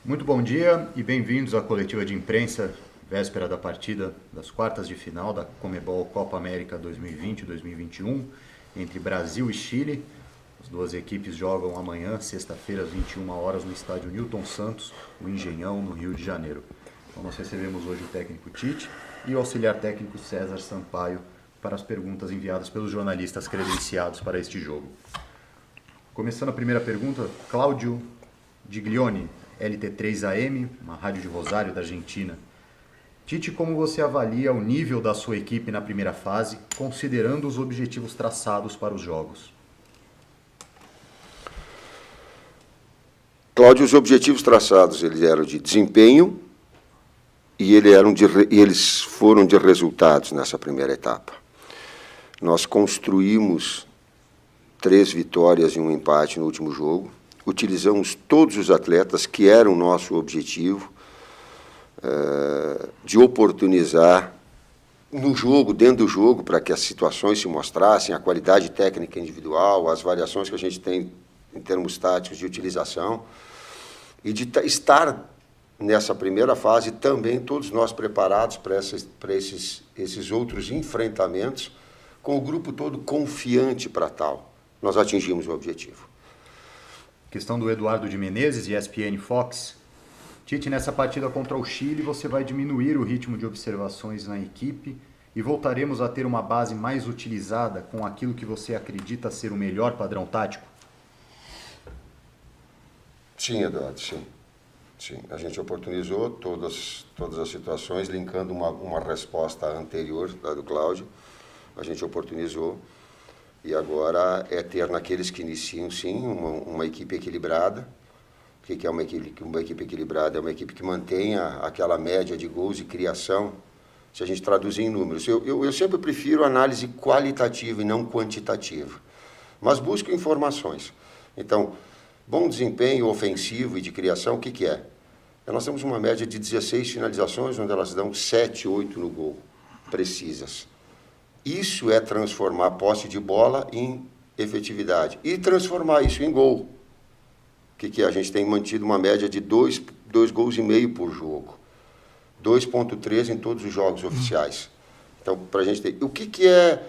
Muito bom dia e bem-vindos à coletiva de imprensa, véspera da partida das quartas de final da Conmebol Copa América 2020-2021, entre Brasil e Chile. As duas equipes jogam amanhã, sexta-feira, às 21 horas, no estádio Newton Santos, no Engenhão, no Rio de Janeiro. Então nós recebemos hoje o técnico Tite e o auxiliar técnico César Sampaio para as perguntas enviadas pelos jornalistas credenciados para este jogo. Começando a primeira pergunta, Cláudio Giglione, LT3AM, uma rádio de Rosário, da Argentina. Tite, como você avalia o nível da sua equipe na primeira fase, considerando os objetivos traçados para os jogos? Cláudio, os objetivos traçados eles eram de desempenho e eles foram de resultados nessa primeira etapa. Nós construímos 3 vitórias e um empate no último jogo. Utilizamos todos os atletas, que era o nosso objetivo, de oportunizar no jogo, dentro do jogo, para que as situações se mostrassem, a qualidade técnica individual, as variações que a gente tem em termos táticos de utilização, e de estar nessa primeira fase também todos nós preparados para esses outros enfrentamentos, com o grupo todo confiante para tal. Nós atingimos o objetivo. Questão do Eduardo de Menezes, ESPN Fox. Tite, nessa partida contra o Chile, você vai diminuir o ritmo de observações na equipe e voltaremos a ter uma base mais utilizada com aquilo que você acredita ser o melhor padrão tático? Sim, Eduardo, sim. Sim. A gente oportunizou todas as situações, linkando uma resposta anterior, da do Cláudio. A gente oportunizou. E agora é ter naqueles que iniciam, sim, uma equipe equilibrada. O que é uma equipe equilibrada? É uma equipe que mantenha aquela média de gols e criação, se a gente traduzir em números. Eu sempre prefiro análise qualitativa e não quantitativa, mas busco informações. Então, bom desempenho ofensivo e de criação, o que é? Nós temos uma média de 16 finalizações, onde elas dão 7, 8 no gol, precisas. Isso é transformar a posse de bola em efetividade e transformar isso em gol. O que é? A gente tem mantido uma média de 2 gols e meio por jogo. 2,3 em todos os jogos oficiais. Então, para a gente ter... O que é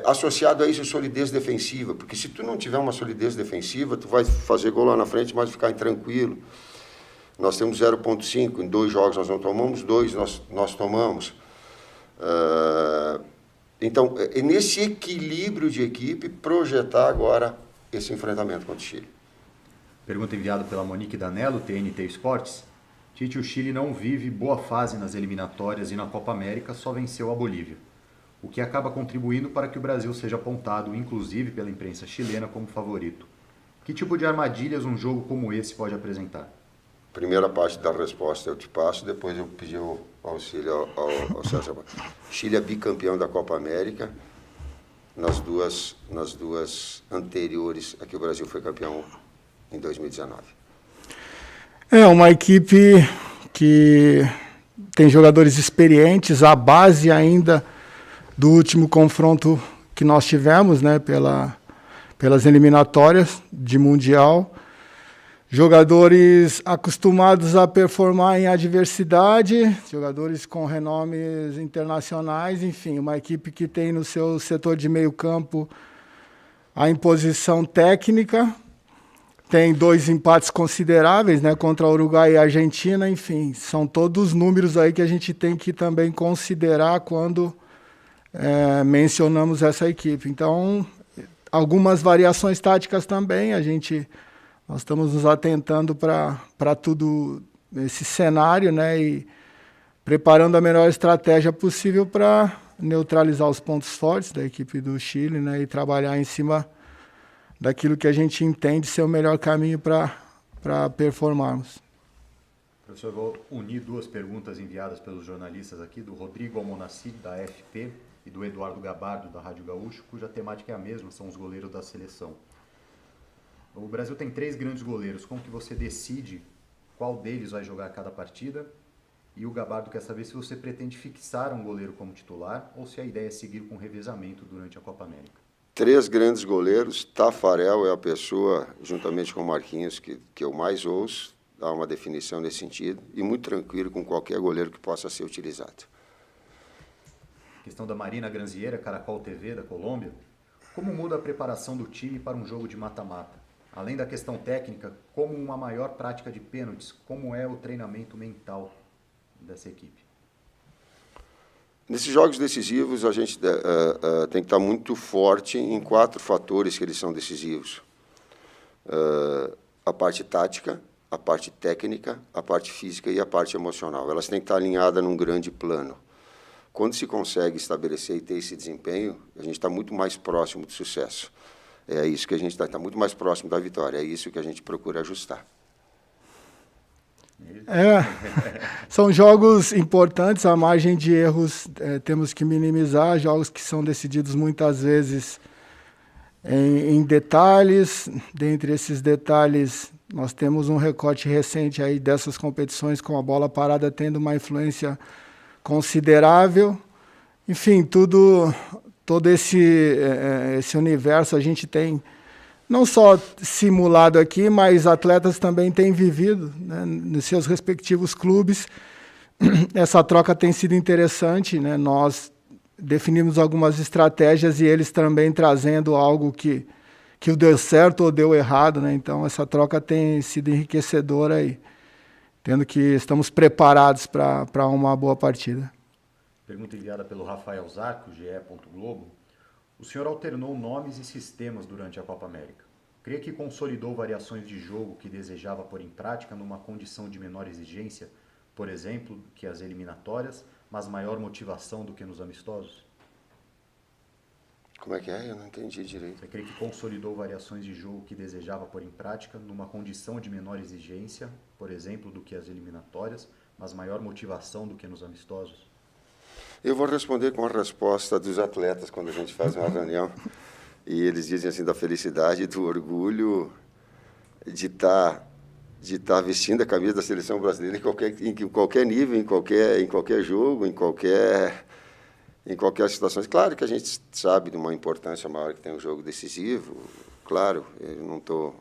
associado a isso? Solidez defensiva. Porque se tu não tiver uma solidez defensiva, tu vai fazer gol lá na frente, mas ficar intranquilo. Nós temos 0,5. Em 2 jogos nós não tomamos, 2 nós tomamos. Então, é nesse equilíbrio de equipe, projetar agora esse enfrentamento contra o Chile. Pergunta enviada pela Monique Danello, TNT Esportes. Tite, o Chile não vive boa fase nas eliminatórias e na Copa América, só venceu a Bolívia, o que acaba contribuindo para que o Brasil seja apontado, inclusive pela imprensa chilena, como favorito. Que tipo de armadilhas um jogo como esse pode apresentar? Primeira parte da resposta eu te passo, depois eu pedi o auxílio ao César. Chile é bicampeão da Copa América, nas duas anteriores a que o Brasil foi campeão em 2019. É uma equipe que tem jogadores experientes, a base ainda do último confronto que nós tivemos, né, pelas eliminatórias de Mundial. Jogadores acostumados a performar em adversidade, jogadores com renomes internacionais, enfim, uma equipe que tem no seu setor de meio campo a imposição técnica, tem 2 empates consideráveis, né, contra o Uruguai e a Argentina, enfim, são todos números aí que a gente tem que também considerar quando mencionamos essa equipe. Então, algumas variações táticas também, nós estamos nos atentando para tudo esse cenário, né, e preparando a melhor estratégia possível para neutralizar os pontos fortes da equipe do Chile, né, e trabalhar em cima daquilo que a gente entende ser o melhor caminho para performarmos. Professor, vou unir 2 perguntas enviadas pelos jornalistas aqui, do Rodrigo Almonacid, da AFP, e do Eduardo Gabardo, da Rádio Gaúcho, cuja temática é a mesma, são os goleiros da seleção. O Brasil tem 3 grandes goleiros. Como que você decide qual deles vai jogar cada partida? E o Gabardo quer saber se você pretende fixar um goleiro como titular ou se a ideia é seguir com revezamento durante a Copa América. 3 grandes goleiros. Tafarel é a pessoa, juntamente com o Marquinhos, que eu mais ouço. dar uma definição nesse sentido, e muito tranquilo com qualquer goleiro que possa ser utilizado. Questão da Marina Granziera, Caracol TV, da Colômbia. Como muda a preparação do time para um jogo de mata-mata? Além da questão técnica, como uma maior prática de pênaltis, como é o treinamento mental dessa equipe? Nesses jogos decisivos, a gente tem que estar muito forte em 4 fatores que eles são decisivos. A parte tática, a parte técnica, a parte física e a parte emocional. Elas têm que estar alinhadas num grande plano. Quando se consegue estabelecer e ter esse desempenho, a gente está muito mais próximo do sucesso. É isso que a gente está muito mais próximo da vitória. É isso que a gente procura ajustar. São jogos importantes, a margem de erros temos que minimizar, jogos que são decididos muitas vezes em detalhes. Dentre esses detalhes, nós temos um recorte recente aí dessas competições com a bola parada tendo uma influência considerável. Enfim, todo esse universo a gente tem não só simulado aqui, mas atletas também têm vivido, né, nos seus respectivos clubes. Essa troca tem sido interessante, né? Nós definimos algumas estratégias e eles também trazendo algo que deu certo ou deu errado, né? Então, essa troca tem sido enriquecedora e tendo que estamos preparados para uma boa partida. Pergunta enviada pelo Rafael Zarco, GE. Globo. O senhor alternou nomes e sistemas durante a Copa América. Crê que consolidou variações de jogo que desejava pôr em prática numa condição de menor exigência, por exemplo, que as eliminatórias, mas maior motivação do que nos amistosos? Como é que é? Eu não entendi direito. Você crê que consolidou variações de jogo que desejava pôr em prática numa condição de menor exigência, por exemplo, do que as eliminatórias, mas maior motivação do que nos amistosos? Eu vou responder com a resposta dos atletas quando a gente faz uma reunião. E eles dizem assim, da felicidade e do orgulho de estar vestindo a camisa da seleção brasileira em qualquer nível, em qualquer jogo, em qualquer situação. Claro que a gente sabe de uma importância maior que tem um jogo decisivo. Claro, eu não estou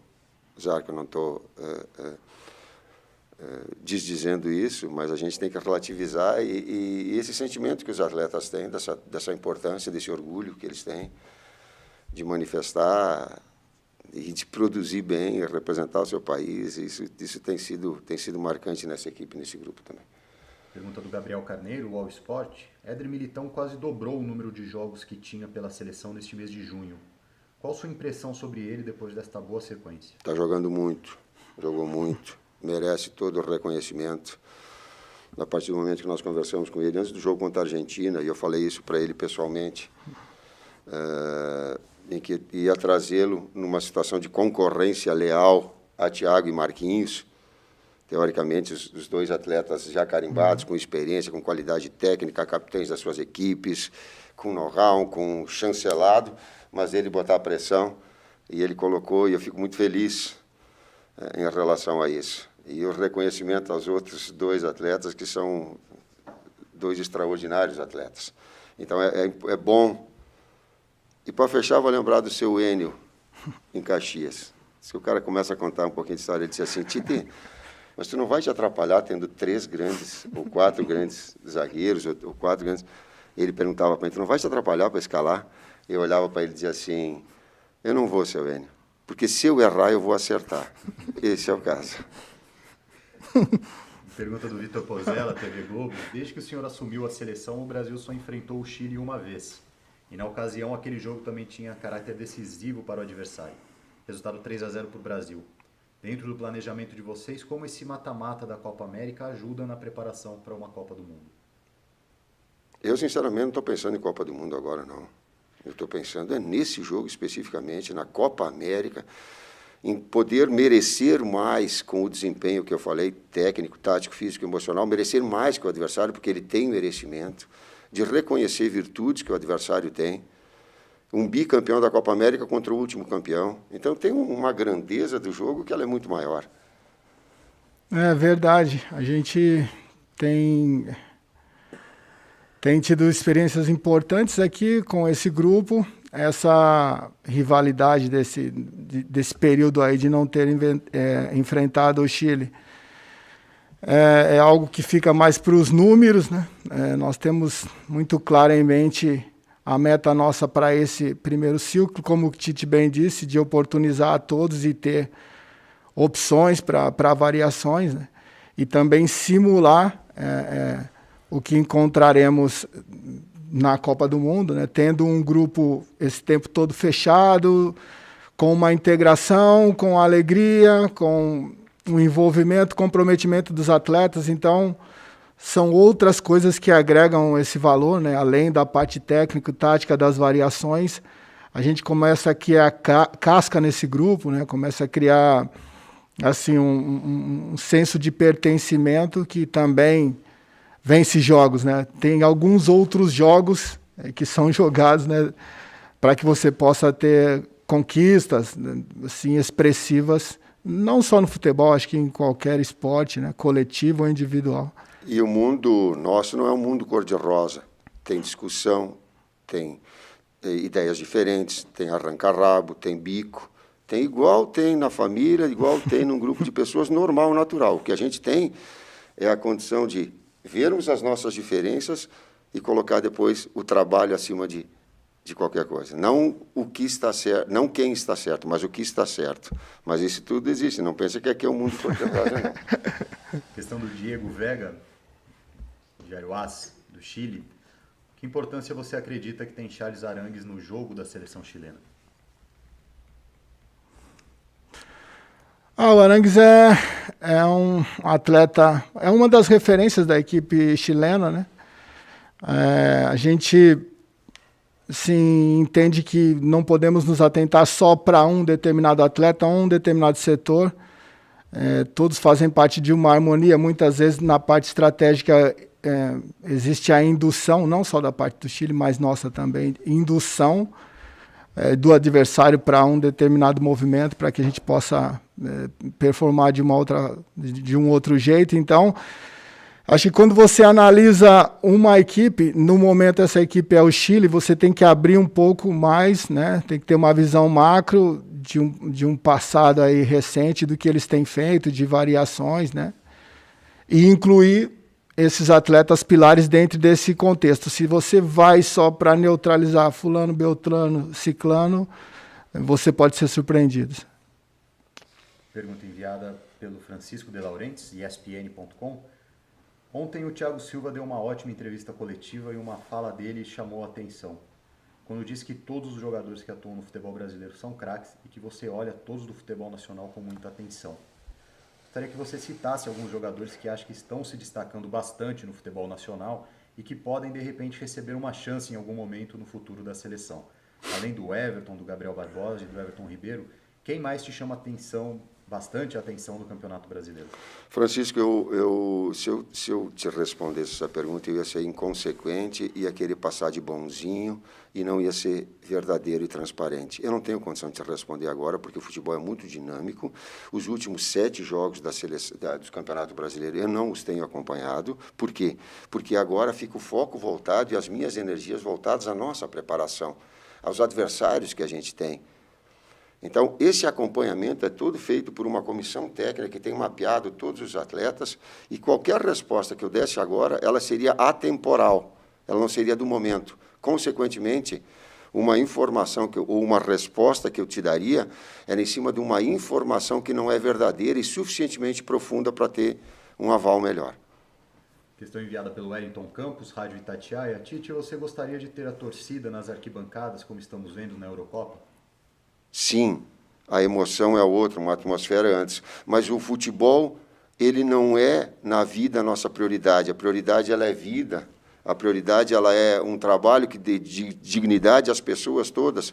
desdizendo isso, mas a gente tem que relativizar e esse sentimento que os atletas têm, dessa importância, desse orgulho que eles têm de manifestar e de produzir bem, representar o seu país, isso tem sido marcante nessa equipe, nesse grupo também. Pergunta do Gabriel Carneiro, All Sport. Éder Militão quase dobrou o número de jogos que tinha pela seleção neste mês de junho. Qual sua impressão sobre ele depois desta boa sequência? Está jogando muito, jogou muito, merece todo o reconhecimento. A partir do momento que nós conversamos com ele, antes do jogo contra a Argentina, e eu falei isso para ele pessoalmente, em que ia trazê-lo numa situação de concorrência leal a Thiago e Marquinhos, teoricamente os 2 atletas já carimbados, com experiência, com qualidade técnica, capitães das suas equipes, com know-how, com chancelado, mas ele botar a pressão, e ele colocou, e eu fico muito feliz em relação a isso. E o reconhecimento aos outros 2 atletas, que são 2 extraordinários atletas. Então, é bom. E, para fechar, vou lembrar do seu Enio, em Caxias. Se o cara começa a contar um pouquinho de história, ele disse assim, Tite, mas tu não vai te atrapalhar tendo 3 grandes, ou 4 grandes zagueiros, ou 4 grandes... Ele perguntava para mim, tu não vai te atrapalhar para escalar? Eu olhava para ele e dizia assim, eu não vou, seu Enio, porque se eu errar, eu vou acertar. Esse é o caso. Pergunta do Vitor Pozella, TV Globo. Desde que o senhor assumiu a seleção, o Brasil só enfrentou o Chile uma vez. E na ocasião, aquele jogo também tinha caráter decisivo para o adversário. Resultado 3-0 para o Brasil. Dentro do planejamento de vocês, como esse mata-mata da Copa América ajuda na preparação para uma Copa do Mundo? Eu, sinceramente, não estou pensando em Copa do Mundo agora, não. Eu estou pensando nesse jogo especificamente, na Copa América, em poder merecer mais com o desempenho que eu falei, técnico, tático, físico, emocional, merecer mais que o adversário, porque ele tem merecimento, de reconhecer virtudes que o adversário tem, um bicampeão da Copa América contra o último campeão. Então, tem uma grandeza do jogo que ela é muito maior. É verdade. A gente tem tido experiências importantes aqui com esse grupo. Essa rivalidade desse período aí de não ter enfrentado o Chile é algo que fica mais para os números, né? Nós temos muito claro em mente a meta nossa para esse primeiro ciclo, como o Tite bem disse, de oportunizar a todos e ter opções para variações, né? E também simular o que encontraremos na Copa do Mundo, né? Tendo um grupo esse tempo todo fechado, com uma integração, com alegria, com um envolvimento, comprometimento dos atletas. Então, são outras coisas que agregam esse valor, né? Além da parte técnica e tática das variações, a gente começa a criar casca nesse grupo, né? Começa a criar assim, um senso de pertencimento que também vence jogos, né? Tem alguns outros jogos que são jogados, né? Para que você possa ter conquistas, né? Assim, expressivas, não só no futebol, acho que em qualquer esporte, né? Coletivo ou individual. E o mundo nosso não é um mundo cor-de-rosa. Tem discussão, tem ideias diferentes, tem arranca-rabo, tem bico. Tem igual tem na família, igual tem num grupo de pessoas normal, natural. O que a gente tem é a condição de vermos as nossas diferenças e colocar depois o trabalho acima de qualquer coisa. Não o que está certo, não quem está certo, mas o que está certo. Mas isso tudo existe, não pensa que aqui é um mundo cor-de-rosa, não. Questão do Diego Vega, de Aruás, do Chile. Que importância você acredita que tem Charles Arangues no jogo da seleção chilena? O Arangues é um atleta, é uma das referências da equipe chilena, né? A gente entende que não podemos nos atentar só para um determinado atleta, um determinado setor. Todos fazem parte de uma harmonia. Muitas vezes, na parte estratégica, existe a indução, não só da parte do Chile, mas nossa também, indução do adversário para um determinado movimento, para que a gente possa performar de um outro jeito. Então, acho que quando você analisa uma equipe, no momento essa equipe é o Chile, você tem que abrir um pouco mais, né? Tem que ter uma visão macro de um passado aí recente do que eles têm feito, de variações, né? E incluir esses atletas pilares dentro desse contexto. Se você vai só para neutralizar fulano, beltrano, ciclano, você pode ser surpreendido. Pergunta enviada pelo Francisco de Laurentiis, ESPN.com. Ontem o Thiago Silva deu uma ótima entrevista coletiva e uma fala dele chamou a atenção. Quando disse que todos os jogadores que atuam no futebol brasileiro são craques e que você olha todos do futebol nacional com muita atenção. Gostaria que você citasse alguns jogadores que acha que estão se destacando bastante no futebol nacional e que podem, de repente, receber uma chance em algum momento no futuro da seleção. Além do Everton, do Gabriel Barbosa e do Everton Ribeiro, quem mais te chama bastante atenção do Campeonato Brasileiro? Francisco, se eu te respondesse essa pergunta, eu ia ser inconsequente, ia querer passar de bonzinho e não ia ser verdadeiro e transparente. Eu não tenho condição de te responder agora, porque o futebol é muito dinâmico. Os últimos 7 jogos do Campeonato Brasileiro eu não os tenho acompanhado. Por quê? Porque agora fica o foco voltado e as minhas energias voltadas à nossa preparação, aos adversários que a gente tem. Então, esse acompanhamento é todo feito por uma comissão técnica que tem mapeado todos os atletas e qualquer resposta que eu desse agora, ela seria atemporal, ela não seria do momento. Consequentemente, uma informação ou uma resposta que eu te daria era em cima de uma informação que não é verdadeira e suficientemente profunda para ter um aval melhor. Questão enviada pelo Wellington Campos, Rádio Itatiaia. Tite, você gostaria de ter a torcida nas arquibancadas, como estamos vendo na Eurocopa? Sim, a emoção é outra, uma atmosfera antes. Mas o futebol, ele não é na vida a nossa prioridade. A prioridade, ela é vida. A prioridade, ela é um trabalho que dê dignidade às pessoas todas.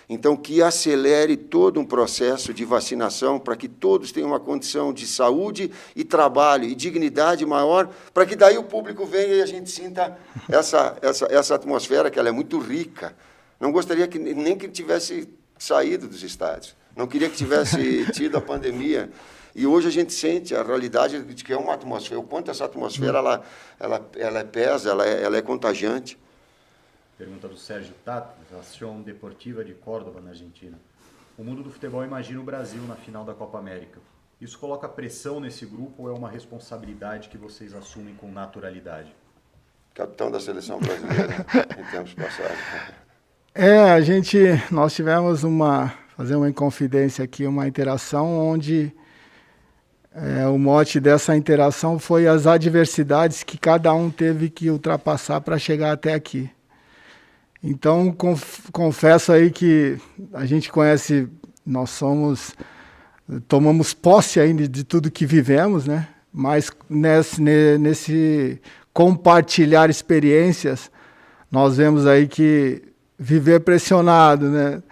Então, que acelere todo um processo de vacinação para que todos tenham uma condição de saúde e trabalho e dignidade maior, para que daí o público venha e a gente sinta essa atmosfera, que ela é muito rica. Não gostaria que nem que tivesse saído dos estádios. Não queria que tivesse tido a pandemia. E hoje a gente sente a realidade de que é uma atmosfera, o quanto essa atmosfera ela pesa, ela é contagiante. Pergunta do Sérgio Tato, Ação Deportiva de Córdoba, na Argentina. O mundo do futebol imagina o Brasil na final da Copa América. Isso coloca pressão nesse grupo ou é uma responsabilidade que vocês assumem com naturalidade? Capitão da seleção brasileira em tempos passados. Nós tivemos fazer uma inconfidência aqui, uma interação onde o mote dessa interação foi as adversidades que cada um teve que ultrapassar para chegar até aqui. Então, confesso aí que a gente conhece, tomamos posse ainda de tudo que vivemos, né? Mas nesse compartilhar experiências, nós vemos aí que viver pressionado, né?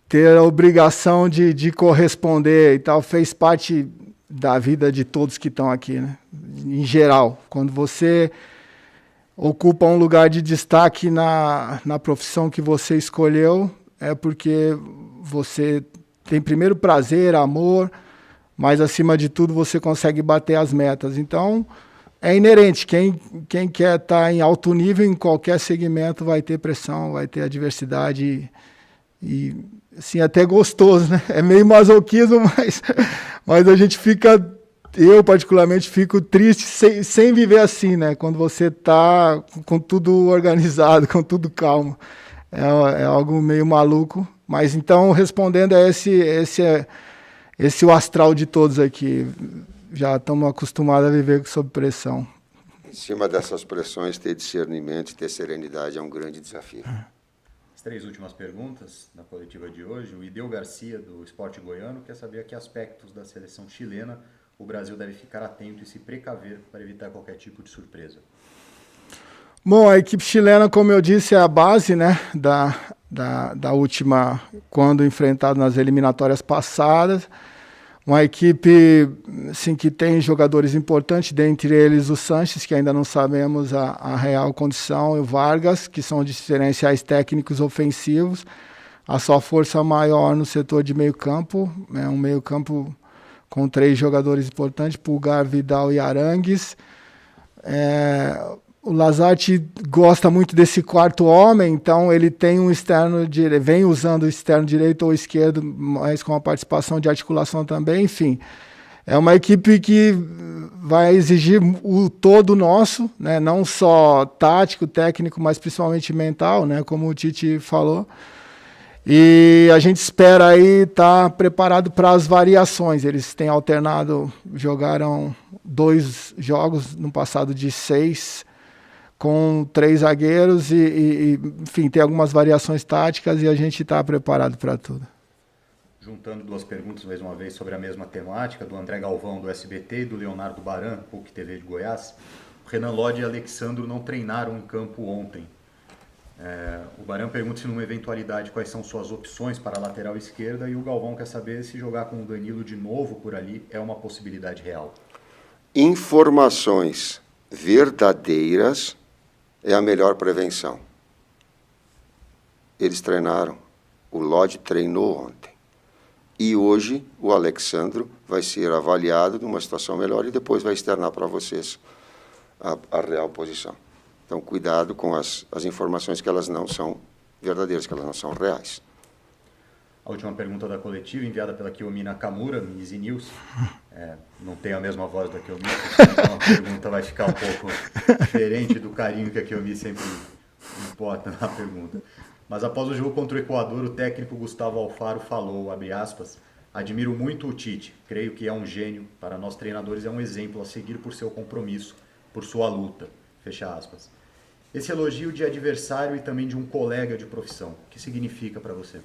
Ter a obrigação de corresponder e tal, fez parte da vida de todos que estão aqui, né? Em geral, quando você ocupa um lugar de destaque na profissão que você escolheu, é porque você tem primeiro prazer, amor, mas acima de tudo você consegue bater as metas. Então, é inerente, quem quer estar em alto nível em qualquer segmento vai ter pressão, vai ter adversidade e assim, até gostoso, né? É meio masoquismo, mas a gente eu particularmente fico triste sem viver assim, né? Quando você está com tudo organizado, com tudo calmo. É algo meio maluco, mas então respondendo a esse o astral de todos aqui. Já estamos acostumados a viver sob pressão. Em cima dessas pressões, ter discernimento e ter serenidade é um grande desafio. As 3 últimas perguntas da coletiva de hoje. O Ideu Garcia, do Esporte Goiano, quer saber a que aspectos da seleção chilena o Brasil deve ficar atento e se precaver para evitar qualquer tipo de surpresa. Bom, a equipe chilena, como eu disse, é a base, né, da última, quando enfrentado nas eliminatórias passadas. Uma equipe assim, que tem jogadores importantes, dentre eles o Sanches, que ainda não sabemos a real condição, e o Vargas, que são diferenciais técnicos ofensivos. A sua força maior no setor de meio campo, um meio campo com 3 jogadores importantes, Pulgar, Vidal e Arangues. O Lazarte gosta muito desse quarto homem, então ele tem vem usando o externo direito ou esquerdo, mas com a participação de articulação também, enfim. É uma equipe que vai exigir o todo nosso, né? Não só tático, técnico, mas principalmente mental, né? Como o Tite falou. E a gente espera aí estar preparado para as variações. Eles têm alternado, jogaram 2 jogos no passado de 6, com 3 zagueiros enfim, tem algumas variações táticas e a gente está preparado para tudo. Juntando 2 perguntas mais uma vez sobre a mesma temática, do André Galvão, do SBT, e do Leonardo Baran, PUC TV de Goiás. O Renan Lodge e Alexandro não treinaram em campo ontem. O Baran pergunta se numa eventualidade quais são suas opções para a lateral esquerda, e o Galvão quer saber se jogar com o Danilo de novo por ali é uma possibilidade real. Informações verdadeiras é a melhor prevenção. Eles treinaram, o Lodge treinou ontem. E hoje o Alexandro vai ser avaliado numa situação melhor e depois vai externar para vocês a real posição. Então, cuidado com as informações que elas não são verdadeiras, que elas não são reais. A última pergunta da coletiva, enviada pela Kiyomi Nakamura, no Easy News. Não tem a mesma voz da Kiyomi, então a pergunta vai ficar um pouco diferente do carinho que a Kiyomi sempre importa na pergunta. Mas após o jogo contra o Equador, o técnico Gustavo Alfaro falou, abre aspas, admiro muito o Tite, creio que é um gênio, para nós treinadores é um exemplo a seguir por seu compromisso, por sua luta, fecha aspas. Esse elogio de adversário e também de um colega de profissão, o que significa para você?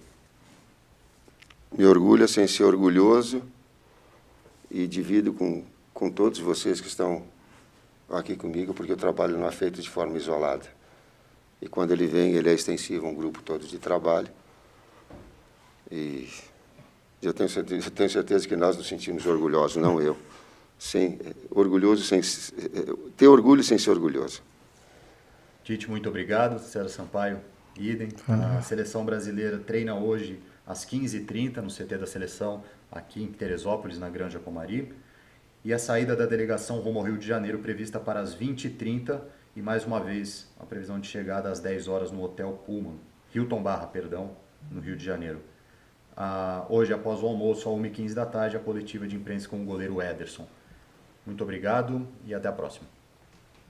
Me orgulha sem ser orgulhoso e divido com todos vocês que estão aqui comigo, porque o trabalho não é feito de forma isolada. E quando ele vem, ele é extensivo a um grupo todo de trabalho. E eu tenho certeza que nós nos sentimos orgulhosos, não eu. Ter orgulho sem ser orgulhoso. Tite, muito obrigado. César Sampaio, idem. A seleção brasileira treina hoje às 15h30 no CT da seleção, aqui em Teresópolis, na Granja Comari. E a saída da delegação rumo ao Rio de Janeiro prevista para as 20h30 e, mais uma vez, a previsão de chegada às 10 horas no Hotel Pullman, Hilton Barra, no Rio de Janeiro. hoje, após o almoço, às 1h15 da tarde, a coletiva de imprensa com o goleiro Ederson. Muito obrigado e até a próxima.